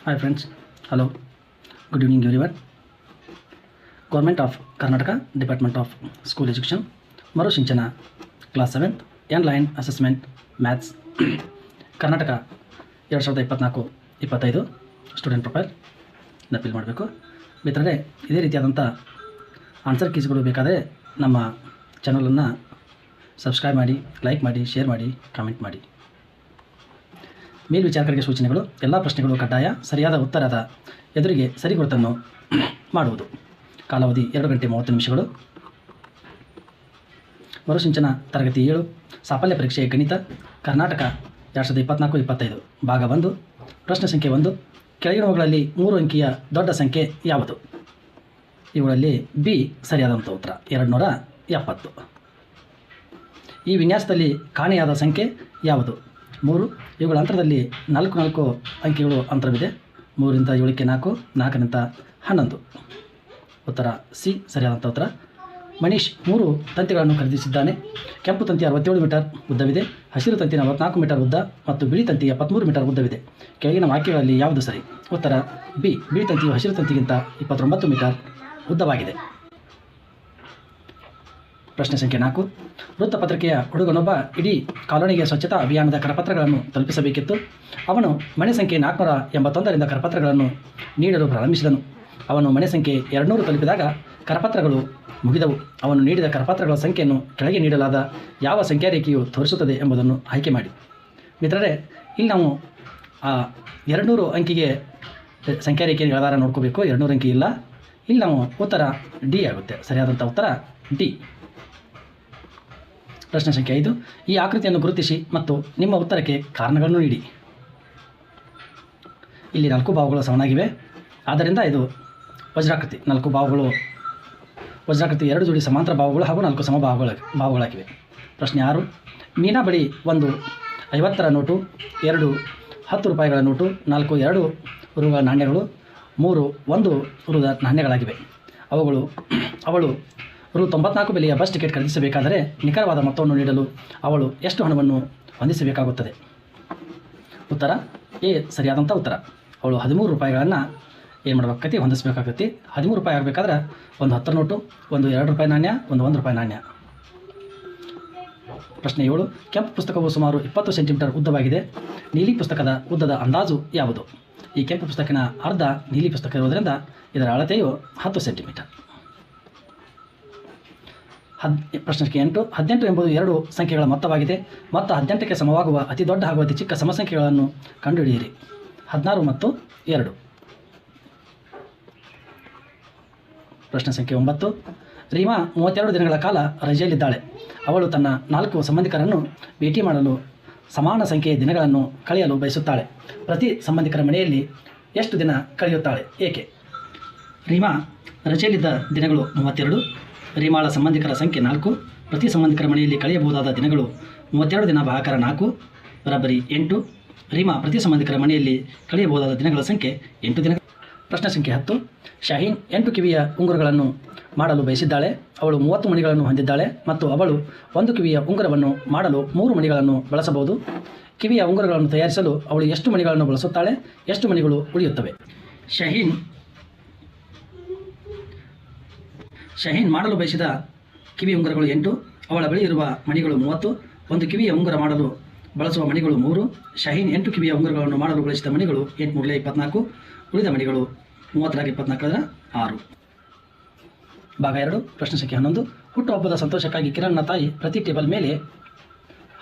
Hi friends, hello, good evening everyone. Government of Karnataka Department of School Education, Marusinchana, Class 7th, N-Line Assessment, Maths, Karnataka 2024-25 student profile fill ಮಾಡಬೇಕು. ಮಿತ್ರರೇ, ಇದೇ ರೀತಿಯಾದಂಥ answer ಕೀಸ್ಗಳು ಬೇಕಾದರೆ ನಮ್ಮ ಚಾನಲನ್ನು subscribe ಮಾಡಿ, ಲೈಕ್ ಮಾಡಿ, ಶೇರ್ ಮಾಡಿ, ಕಾಮೆಂಟ್ ಮಾಡಿ. ಮೇಲ್ವಿಚಾರಕರಿಗೆ ಸೂಚನೆಗಳು: ಎಲ್ಲ ಪ್ರಶ್ನೆಗಳು ಕಡ್ಡಾಯ. ಸರಿಯಾದ ಉತ್ತರದ ಎದುರಿಗೆ ಸರಿ ಗುರುತನ್ನು ಮಾಡುವುದು. ಕಾಲಾವಧಿ 2 ಗಂಟೆ 30 ನಿಮಿಷಗಳು. ಮರುಸಿಂಚನ ತರಗತಿ 7 ಸಾಫಲ್ಯ ಪರೀಕ್ಷೆ ಗಣಿತ ಕರ್ನಾಟಕ 2024-25 ಭಾಗ 1. ಪ್ರಶ್ನೆ ಸಂಖ್ಯೆ 1. ಕೆಳಗಿನವುಗಳಲ್ಲಿ 3 ಅಂಕಿಯ ದೊಡ್ಡ ಸಂಖ್ಯೆ ಯಾವುದು? ಇವುಗಳಲ್ಲಿ ಬಿ ಸರಿಯಾದಂಥ ಉತ್ತರ 270. ಈ ವಿನ್ಯಾಸದಲ್ಲಿ ಕಾಣೆಯಾದ ಸಂಖ್ಯೆ ಯಾವುದು? 3. ಇವುಗಳ ಅಂತರದಲ್ಲಿ 4 ಅಂಕಿಗಳು ಅಂತರವಿದೆ. 3ರಿಂದ 7ಕ್ಕೆ 4, 4ರಿಂದ 11. ಉತ್ತರ ಸಿ ಸರಿಯಾದಂಥ ಉತ್ತರ. ಮನೀಶ್ 3 ತಂತಿಗಳನ್ನು ಖರೀದಿಸಿದ್ದಾನೆ. ಕೆಂಪು ತಂತಿ 67 ಮೀಟರ್ ಉದ್ದವಿದೆ, ಹಸಿರು ತಂತಿ 44 ಮೀಟರ್ ಉದ್ದ ಮತ್ತು ಬಿಳಿ ತಂತಿ 73 ಮೀಟರ್ ಉದ್ದವಿದೆ. ಕೆಳಗಿನ ವಾಕ್ಯಗಳಲ್ಲಿ ಯಾವುದು ಸರಿ? ಉತ್ತರ ಬಿ. ಬಿಳಿ ತಂತಿಯು ಹಸಿರು ತಂತಿಗಿಂತ 29 ಮೀಟರ್ ಉದ್ದವಾಗಿದೆ. ಪ್ರಶ್ನೆ ಸಂಖ್ಯೆ 4. ವೃತ್ತಪತ್ರಿಕೆಯ ಹುಡುಗನೊಬ್ಬ ಇಡೀ ಕಾಲೋನಿಗೆ ಸ್ವಚ್ಛತಾ ಅಭಿಯಾನದ ಕರಪತ್ರಗಳನ್ನು ತಲುಪಿಸಬೇಕಿತ್ತು. ಅವನು ಮನೆ ಸಂಖ್ಯೆ 481ರಿಂದ ಕರಪತ್ರಗಳನ್ನು ನೀಡಲು ಪ್ರಾರಂಭಿಸಿದನು. ಅವನು ಮನೆ ಸಂಖ್ಯೆ 200 ತಲುಪಿದಾಗ ಕರಪತ್ರಗಳು ಮುಗಿದವು. ಅವನು ನೀಡಿದ ಕರಪತ್ರಗಳ ಸಂಖ್ಯೆಯನ್ನು ಕೆಳಗೆ ನೀಡಲಾದ ಯಾವ ಸಂಖ್ಯಾ ರೇಖೆಯು ತೋರಿಸುತ್ತದೆ ಎಂಬುದನ್ನು ಆಯ್ಕೆ ಮಾಡಿ. ಮಿತ್ರರೇ, ಇಲ್ಲಿ ನಾವು 200 ಅಂಕಿಗೆ ಸಂಖ್ಯಾ ರೇಖೆಯ ಆಧಾರ ನೋಡ್ಕೋಬೇಕು. 200 ಅಂಕಿ ಇಲ್ಲ. ಇಲ್ಲಿ ನಾವು ಉತ್ತರ ಡಿ ಆಗುತ್ತೆ. ಸರಿಯಾದಂಥ ಉತ್ತರ ಡಿ. ಪ್ರಶ್ನೆ ಸಂಖ್ಯೆ 5. ಈ ಆಕೃತಿಯನ್ನು ಗುರುತಿಸಿ ಮತ್ತು ನಿಮ್ಮ ಉತ್ತರಕ್ಕೆ ಕಾರಣಗಳನ್ನು ನೀಡಿ. ಇಲ್ಲಿ 4 ಬಾಹುಗಳು ಸಮನಾಗಿವೆ, ಆದ್ದರಿಂದ ಇದು ವಜ್ರಾಕೃತಿ. 4 ಬಾಹುಗಳು ವಜ್ರಾಕೃತಿ, 2 ಜೋಡಿ ಸಮಾಂತರ ಬಾಹುಗಳು ಹಾಗೂ 4 ಸಮ ಬಾಹುಗಳಾಗಿವೆ. ಪ್ರಶ್ನೆ 6. ಮೀನಾ ಬಳಿ 1 50ರ ನೋಟು, 2 10 ರೂಪಾಯಿಗಳ ನೋಟು, 4 2 ರುಗಳ ನಾಣ್ಯಗಳು, 3 1 ರುದ ನಾಣ್ಯಗಳಾಗಿವೆ. ಅವಳು ರು 94 ಬೆಲೆಯ ಬಸ್ ಟಿಕೆಟ್ ಖರೀದಿಸಬೇಕಾದರೆ ನಿಖರವಾದ ಮೊತ್ತವನ್ನು ನೀಡಲು ಅವಳು ಎಷ್ಟು ಹಣವನ್ನು ಹೊಂದಿಸಬೇಕಾಗುತ್ತದೆ? ಉತ್ತರ ಎ ಸರಿಯಾದಂಥ ಉತ್ತರ. ಅವಳು 13 ರೂಪಾಯಿಗಳನ್ನು ಏನು ಮಾಡಬೇಕಾಗತ್ತೆ? ಹೊಂದಿಸಬೇಕಾಗತ್ತೆ. 13 ರೂಪಾಯಿ ಆಗಬೇಕಾದ್ರೆ ಒಂದು 10 ನೋಟು, ಒಂದು 2 ರೂಪಾಯಿ ನಾಣ್ಯ, ಒಂದು 1 ರೂಪಾಯಿ ನಾಣ್ಯ. ಪ್ರಶ್ನೆ 7. ಕೆಂಪು ಪುಸ್ತಕವು ಸುಮಾರು 20 ಸೆಂಟಿಮೀಟರ್ ಉದ್ದವಾಗಿದೆ. ನೀಲಿ ಪುಸ್ತಕದ ಉದ್ದದ ಅಂದಾಜು ಯಾವುದು? ಈ ಕೆಂಪು ಪುಸ್ತಕಿನ ಅರ್ಧ ನೀಲಿ ಪುಸ್ತಕ ಇರುವುದರಿಂದ ಇದರ ಅಳತೆಯು 10 ಸೆಂಟಿಮೀಟರ್. ಪ್ರಶ್ನೆ ಸಂಖ್ಯೆ 8. 18 ಎಂಬುದು 2 ಸಂಖ್ಯೆಗಳ ಮೊತ್ತವಾಗಿದೆ. ಮೊತ್ತ 18ಕ್ಕೆ ಸಮವಾಗುವ ಅತಿ ದೊಡ್ಡ ಹಾಗೂ ಅತಿ ಚಿಕ್ಕ ಸಮಸಂಖ್ಯೆಗಳನ್ನು ಕಂಡುಹಿಡಿಯಿರಿ. 16 ಮತ್ತು 2. ಪ್ರಶ್ನೆ ಸಂಖ್ಯೆ 9. ರೀಮಾ 32 ದಿನಗಳ ಕಾಲ ರಜೆಯಲ್ಲಿದ್ದಾಳೆ. ಅವಳು ತನ್ನ 4 ಸಂಬಂಧಿಕರನ್ನು ಭೇಟಿ ಮಾಡಲು ಸಮಾನ ಸಂಖ್ಯೆಯ ದಿನಗಳನ್ನು ಕಳೆಯಲು ಬಯಸುತ್ತಾಳೆ. ಪ್ರತಿ ಸಂಬಂಧಿಕರ ಮನೆಯಲ್ಲಿ ಎಷ್ಟು ದಿನ ಕಳೆಯುತ್ತಾಳೆ? ಏಕೆ? ರೀಮಾ ರಜೆಯಲ್ಲಿದ್ದ ದಿನಗಳು 32. ರೀಮಾಳ ಸಂಬಂಧಿಕರ ಸಂಖ್ಯೆ 4. ಪ್ರತಿ ಸಂಬಂಧಿಕರ ಮನೆಯಲ್ಲಿ ಕಳೆಯಬಹುದಾದ ದಿನಗಳು 32 ದಿನ ಭಾಗಾಕಾರ 4 ಬರಾಬರಿ 8. ರೀಮಾ ಪ್ರತಿ ಸಂಬಂಧಿಕರ ಮನೆಯಲ್ಲಿ ಕಳೆಯಬಹುದಾದ ದಿನಗಳ ಸಂಖ್ಯೆ 8 ದಿನಗಳು. ಪ್ರಶ್ನೆ ಸಂಖ್ಯೆ 10. ಶಾಹೀನ್ 8 ಕಿವಿಯ ಉಂಗುರಗಳನ್ನು ಮಾಡಲು ಬಯಸಿದ್ದಾಳೆ. ಅವಳು 30 ಮಣಿಗಳನ್ನು ಹೊಂದಿದ್ದಾಳೆ ಮತ್ತು ಅವಳು 1 ಕಿವಿಯ ಉಂಗುರವನ್ನು ಮಾಡಲು 3 ಮಣಿಗಳನ್ನು ಬಳಸಬಹುದು. ಕಿವಿಯ ಉಂಗುರಗಳನ್ನು ತಯಾರಿಸಲು ಅವಳು ಎಷ್ಟು ಮಣಿಗಳನ್ನು ಬಳಸುತ್ತಾಳೆ? ಎಷ್ಟು ಮಣಿಗಳು ಉಳಿಯುತ್ತವೆ? ಶಾಹೀನ್ ಮಾಡಲು ಬಯಸಿದ ಕಿವಿ ಉಂಗುರಗಳು 8. ಅವಳ ಬಳಿ ಇರುವ ಮಣಿಗಳು 30. 1 ಕಿವಿಯ ಉಂಗುರ ಮಾಡಲು ಬಳಸುವ ಮಣಿಗಳು 3. ಶಾಹೀನ್ 8 ಕಿವಿಯ ಉಂಗುರಗಳನ್ನು ಮಾಡಲು ಬಳಸಿದ ಮಣಿಗಳು 8 3 24. ಉಳಿದ ಮಣಿಗಳು 30 24 6. ಭಾಗ 2. ಪ್ರಶ್ನೆ ಸಂಖ್ಯೆ 11. ಹುಟ್ಟುಹಬ್ಬದ ಸಂತೋಷಕ್ಕಾಗಿ ಕಿರಣ್ನ ತಾಯಿ ಪ್ರತಿ ಟೇಬಲ್ ಮೇಲೆ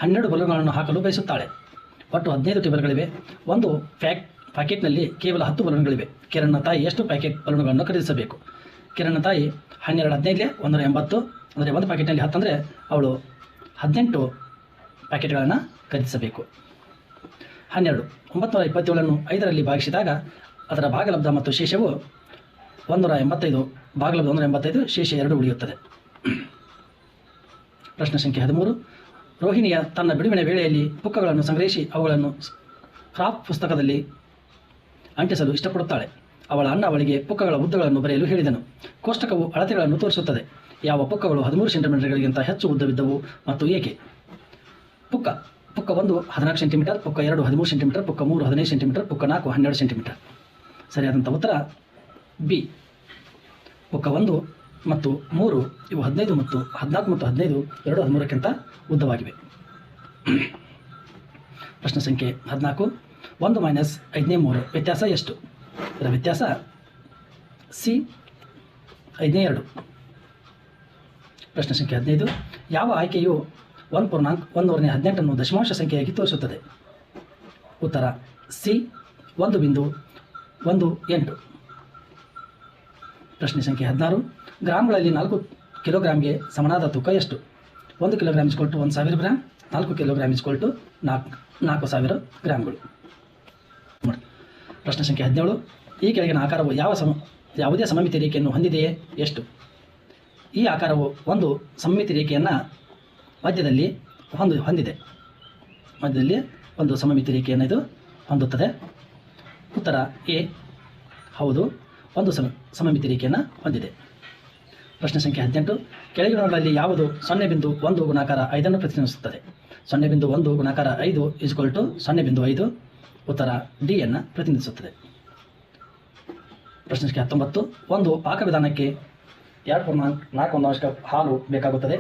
12 ಬಲೂನ್ಗಳನ್ನು ಹಾಕಲು ಬಯಸುತ್ತಾಳೆ. ಒಟ್ಟು 15 ಟೇಬಲ್ಗಳಿವೆ. ಒಂದು ಪ್ಯಾಕೆಟ್ನಲ್ಲಿ ಕೇವಲ 10 ಬಲೂನ್ಗಳಿವೆ. ಕಿರಣ್ನ ತಾಯಿ ಎಷ್ಟು ಪ್ಯಾಕೆಟ್ ಬಲೂನ್ಗಳನ್ನು ಖರೀದಿಸಬೇಕು? ಕಿರಣ್ನ ತಾಯಿ 12 15 180, ಅಂದರೆ ಒಂದು ಪ್ಯಾಕೆಟ್ನಲ್ಲಿ 10 ಅಂದರೆ ಅವಳು 18 ಪ್ಯಾಕೆಟ್ಗಳನ್ನು ಖರೀದಿಸಬೇಕು. 12 927ನ್ನು 5ರಲ್ಲಿ ಭಾಗಿಸಿದಾಗ ಅದರ ಭಾಗಲಬ್ಧ ಮತ್ತು ಶೇಷವು 185. ಭಾಗಲಬ್ಧ 185, ಶೇಷ 2 ಉಳಿಯುತ್ತದೆ. ಪ್ರಶ್ನೆ ಸಂಖ್ಯೆ 13. ರೋಹಿಣಿಯ ತನ್ನ ಬಿಡುವಿನ ವೇಳೆಯಲ್ಲಿ ಪುಕ್ಕಗಳನ್ನು ಸಂಗ್ರಹಿಸಿ ಅವುಗಳನ್ನು ಕ್ರಾಫ್ಟ್ ಪುಸ್ತಕದಲ್ಲಿ ಅಂಟಿಸಲು ಇಷ್ಟಪಡುತ್ತಾಳೆ. ಅವಳ ಅಣ್ಣ ಅವಳಿಗೆ ಪುಕ್ಕಗಳ ಉದ್ದಗಳನ್ನು ಬರೆಯಲು ಹೇಳಿದನು. ಕೋಷ್ಟಕವು ಅಳತೆಗಳನ್ನು ತೋರಿಸುತ್ತದೆ. ಯಾವ ಪುಕ್ಕಗಳು 13 ಸೆಂಟಿಮೀಟರ್ಗಳಿಗಿಂತ ಹೆಚ್ಚು ಉದ್ದವಿದ್ದವು ಮತ್ತು ಏಕೆ? ಪುಕ್ಕ 1 14 ಸೆಂಟಿಮೀಟರ್, ಪುಕ್ಕ 2 13 ಸೆಂಟಿಮೀಟರ್, ಪುಕ್ಕ 3 15 ಸೆಂಟಿಮೀಟರ್, ಪುಕ್ಕ 4 12 ಸೆಂಟಿಮೀಟರ್. ಸರಿಯಾದಂಥ ಉತ್ತರ ಬಿ. ಪುಕ್ಕ 1 ಮತ್ತು 3 ಇವು 15 ಮತ್ತು 14 ಮತ್ತು 15 ಎರಡು 13ಕ್ಕಿಂತ ಉದ್ದವಾಗಿವೆ. ಪ್ರಶ್ನೆ ಸಂಖ್ಯೆ 14. 1 ಮೈನಸ್ 5/3 ವ್ಯತ್ಯಾಸ ಎಷ್ಟು? ಇದರ ವ್ಯತ್ಯಾಸ ಸಿ 5/2. ಪ್ರಶ್ನೆ ಸಂಖ್ಯೆ 15. ಯಾವ ಆಯ್ಕೆಯು 1/118 ದಶಮಾಂಶ ಸಂಖ್ಯೆಯಾಗಿ ತೋರಿಸುತ್ತದೆ? ಉತ್ತರ ಸಿ 1.18. ಪ್ರಶ್ನೆ ಸಂಖ್ಯೆ 16. ಗ್ರಾಮ್ಗಳಲ್ಲಿ 4 ಕಿಲೋಗ್ರಾಮ್ಗೆ ಸಮನಾದ ತೂಕ ಎಷ್ಟು? 1 ಕಿಲೋಗ್ರಾಮ್ = 1000 ಗ್ರಾಮ್, 4 ಕಿಲೋಗ್ರಾಮ್ = 4,000 ಗ್ರಾಮ್ಗಳು. ಪ್ರಶ್ನೆ ಸಂಖ್ಯೆ 17. ಈ ಕೆಳಗಿನ ಆಕಾರವು ಯಾವುದೇ ಸಮಮಿತಿ ರೇಖೆಯನ್ನು ಹೊಂದಿದೆಯೇ? ಎಷ್ಟು? ಈ ಆಕಾರವು ಒಂದು ಸಮಮಿತಿ ರೇಖೆಯನ್ನು ಮಧ್ಯದಲ್ಲಿ ಹೊಂದಿದೆ. ಮಧ್ಯದಲ್ಲಿ ಒಂದು ಸಮಮಿತಿ ರೇಖೆಯನ್ನು ಇದು ಹೊಂದುತ್ತದೆ. ಉತ್ತರ ಎ. ಹೌದು, ಒಂದು ಸಮಮಿತಿ ರೇಖೆಯನ್ನು ಹೊಂದಿದೆ. ಪ್ರಶ್ನೆ ಸಂಖ್ಯೆ 18. ಕೆಳಗಿನವುಗಳಲ್ಲಿ ಯಾವುದು 0.1 ಗುಣಾಕಾರ 5 ಪ್ರತಿನಿಧಿಸುತ್ತದೆ? 0.1 ಗುಣಾಕಾರ 5 = 0.5. ಉತ್ತರ ಡಿ ಯನ್ನು ಪ್ರತಿನಿಧಿಸುತ್ತದೆ. ಪ್ರಶ್ನೆ ಸಂಖ್ಯೆ 19. ಒಂದು ಪಾಕವಿಧಾನಕ್ಕೆ 2.41 ಕಪ್ ಹಾಲು ಬೇಕಾಗುತ್ತದೆ.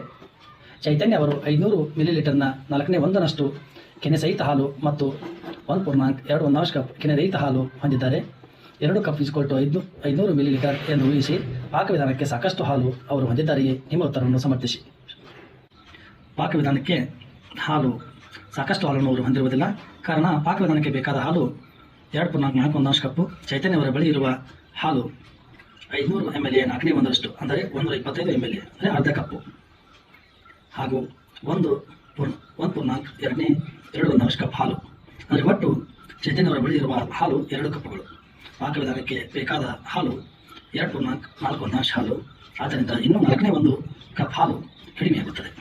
ಚೈತನ್ಯ ಅವರು 500 ಮಿಲಿಲೀಟರ್ನ 4/1 ಕೆನೆ ಸಹಿತ ಹಾಲು ಮತ್ತು 1.21 ಕಪ್ ಕೆನೆ ರಹಿತ ಹಾಲು ಹೊಂದಿದ್ದಾರೆ. 2 ಕಪ್ = 500 ಮಿಲಿಲೀಟರ್ ಎಂದು ಊಹಿಸಿ. ಪಾಕವಿಧಾನಕ್ಕೆ ಸಾಕಷ್ಟು ಹಾಲು ಅವರು ಹೊಂದಿದ್ದಾರೆಯೇ? ನಿಮ್ಮ ಉತ್ತರವನ್ನು ಸಮರ್ಥಿಸಿ. ಪಾಕವಿಧಾನಕ್ಕೆ ಸಾಕಷ್ಟು ಹಾಲನ್ನು ಅವರು ಹೊಂದಿರುವುದಿಲ್ಲ. ಕಾರಣ ಪಾಕವಿಧಾನಕ್ಕೆ ಬೇಕಾದ ಹಾಲು 2.41 ಕಪ್ಪು. ಚೈತನ್ಯವರ ಬಳಿ ಇರುವ ಹಾಲು 500 ml 4/1 ಅಂದರೆ 125 ml ಅಂದರೆ ಅರ್ಧ ಕಪ್ಪು, ಹಾಗೂ 1.2 ಕಪ್ ಹಾಲು ಅಂದರೆ ಒಟ್ಟು ಚೈತನ್ಯವರ ಬಳಿ ಇರುವ ಹಾಲು 2 ಕಪ್ಪುಗಳು. ಪಾಕವಿಧಾನಕ್ಕೆ ಬೇಕಾದ ಹಾಲು 2.41 ಹಾಲು, ಆದ್ದರಿಂದ ಇನ್ನೂ 4/1 ಕಪ್ ಹಾಲು ಕಡಿಮೆಯಾಗುತ್ತದೆ.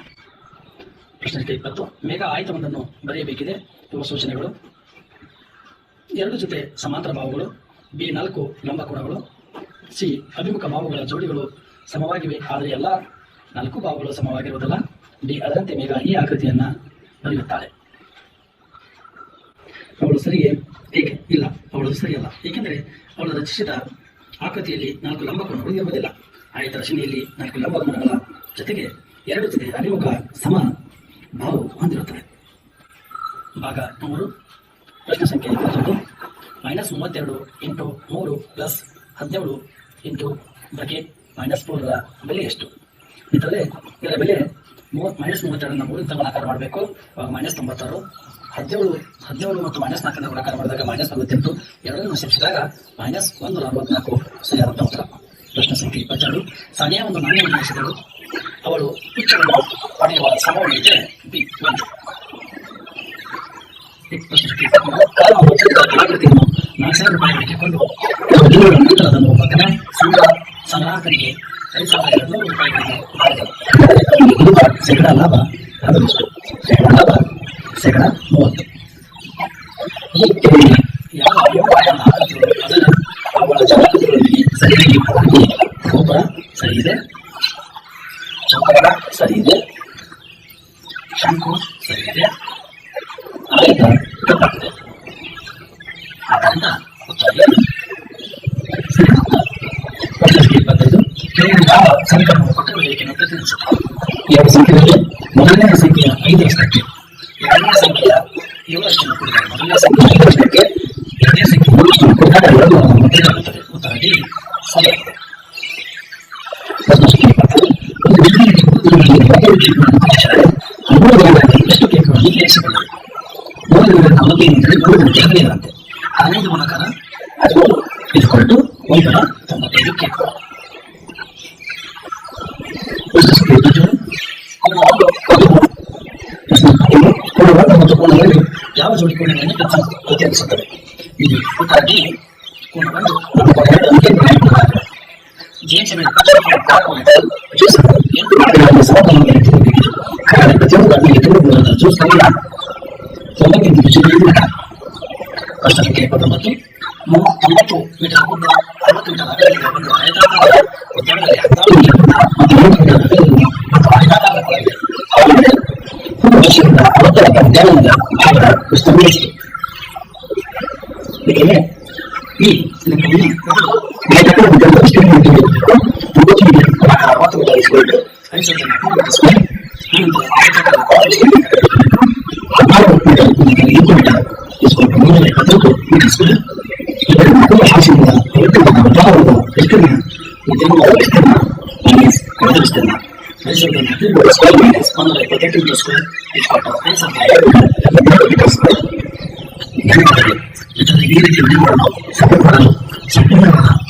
ಪ್ರಶ್ನೆ ಸಂಖ್ಯೆ 20. ಮೇಘ ಆಯತವೊಂದನ್ನು ಬರೆಯಬೇಕಿದೆ. ಇರುವ ಸೂಚನೆಗಳು: 2 ಜೊತೆ ಸಮಾಂತರ ಬಾಹುಗಳು, ಬಿ 4 ಲಂಬಕೋನಗಳು, ಸಿ ಅಭಿಮುಖ ಬಾಹುಗಳ ಜೋಡಿಗಳು ಸಮವಾಗಿವೆ ಆದರೆ ಎಲ್ಲ 4 ಬಾಹುಗಳು ಸಮವಾಗಿರುವುದಿಲ್ಲ, ಡಿ ಅದರಂತೆ ಮೇಘ ಈ ಆಕೃತಿಯನ್ನು ಬರೆಯುತ್ತಾಳೆ. ಅವಳು ಸರಿಯೇ? ಇಲ್ಲ, ಅವಳು ಸರಿಯಲ್ಲ. ಏಕೆಂದರೆ ಅವಳು ರಚಿಸಿದ ಆಕೃತಿಯಲ್ಲಿ 4 ಲಂಬಕೋನಗಳು ಇರುವುದಿಲ್ಲ. ಆಯತ ರಚನೆಯಲ್ಲಿ 4 ಲಂಬಕೋನಗಳ ಜೊತೆಗೆ 2 ಜೊತೆ ಅಭಿಮುಖ ಸಮ ಬಾಹು ಹೊಂದಿರುತ್ತದೆ. ಭಾಗ 3. ಪ್ರಶ್ನೆ ಸಂಖ್ಯೆ 21. -32 × 3 + 17 × -4 ಬೆಲೆ ಎಷ್ಟು? ಇದರಲ್ಲಿ ಇದರ ಬೆಲೆ -32 3 ಗುಣಾಕಾರ ಮಾಡಬೇಕು. ಆವಾಗ -96. 17 ಮತ್ತು -4 ಗುಣಾಕಾರ ಮಾಡಿದಾಗ -48. ಎರಡನ್ನು ಸೇರಿಸಿದಾಗ -144 ಸರಿಯಾದ ಉತ್ತರ. ಪ್ರಶ್ನೆ ಸಂಖ್ಯೆ 22. ಸಾನಿಯಾ ಒಂದು ನಾಣ್ಯವನ್ನು ಎಸೆದಳು. ಅವಳು ಹುಚ್ಚನ್ನು ಪಡೆಯುವ ಸಂಭವನೀಯತೆ ಬಿ 1. ಪ್ರಶ್ನೆ ಸಂಖ್ಯೆ 23. ಆಕೃತಿಯನ್ನು 4,000 ರೂಪಾಯಿಗಳಿಗೆ ಕೊಂಡು ನಂತರ ಅದನ್ನು ಪಕ್ಕದ ಸಂಗ್ರಾಹಕರಿಗೆ 5,200 ರೂಪಾಯಿಗಳಿಗೆ ಮಾರಿದಳು. ಶೇಕಡ ಲಾಭ ಅದರಷ್ಟು. ಲಾಭ ಶೇಕಡ 30. ಯಾವ ಆಕೃತಿಗಳು ಅದನ್ನು ಅವುಗಳ ಜಾಗೃತಿಗಳೊಂದಿಗೆ ಸರಿಯಾಗಿ ಗೋಪುರ ಸರಿ ಇದೆ, ಚೌಕಗಳ ಸರಿ ಇದೆ, ಶಂಕು ಸರಿ ಇದೆ, ಆಯತ ತಪ್ಪಾಗಿದೆ. ಆದ್ದರಿಂದ ಉತ್ತರ ಸರಿ. ಪ್ರಶ್ನೆ 25. ಕೆಳಗಿನ ಯಾವ ಸಂಖ್ಯೆಯನ್ನು ಕೊಟ್ಟಿರುವ ಹೇಳಿಕೆಯನ್ನು ಪ್ರತಿನಿಧಿಸುತ್ತದೆ? 2 ಸಂಖ್ಯೆಗಳಿಗೆ ಮೊದಲನೇ ಸಂಖ್ಯೆಯ 5ರಷ್ಟಕ್ಕೆ, ಎರಡನೇ ಸಂಖ್ಯೆಯ 7ರಷ್ಟನ್ನು ಕೂಡಿದಾಗ ಮೊದಲನೇ ಸಂಖ್ಯೆಯ 5ರಷ್ಟಕ್ಕೆ, ಎರಡನೇ ಸಂಖ್ಯೆ 3ರಷ್ಟನ್ನು ಕೂಡಿದಾಗ 2 ಉತ್ತರ ಡಿ ಸರಿಯಾಗಿದೆ. ಎಷ್ಟು ಕೇಕ್ಗಳನ್ನು ತಯಾರಿಸಿಕೊಳ್ಳಲು 3 15 ಗುಣಾಕಾರ 15 195 ಕೇಕ್ಗಳು. ಮತ್ತು ಕೋಣಗಳು ಯಾವ ಜೋಡಿ ಕೋಣೆಗಳನ್ನು ಪ್ರತಿನಿಧಿಸುತ್ತವೆ? ಇದು ಉತ್ತರ ಡಿ ಕೋಣ 1 ಜೇಮ್ಸ್ ಪ್ರಶ್ನೆ ಸಂಖ್ಯೆ 29. 90 ಮೀಟರ್ ಉದ್ದ 60 ಮೀಟರ್ ಅಗಲದ ಒಂದು ಆಯತಾಕಾರದ ಉದ್ಯಾನದಲ್ಲಿ 16 ಮೀಟರ್ ಉದ್ದ ಮತ್ತು 30 ಮೀಟರ್ ಅಗಲದಲ್ಲಿ ಮತ್ತು ಆಯತಾಕಾರದ ಕೊಳವಿದೆ. ವರ್ಷದಿಂದ 60 ಉದ್ಯಾನದ ಭಾಗದ ವಿಸ್ತರಣೆ ಎಷ್ಟು? ಏಕೆಂದರೆ ಈ ಲೆಕ್ಕವನ್ನು ಈ ರೀತಿ ಸಂಪೂರ್ಣವಾದ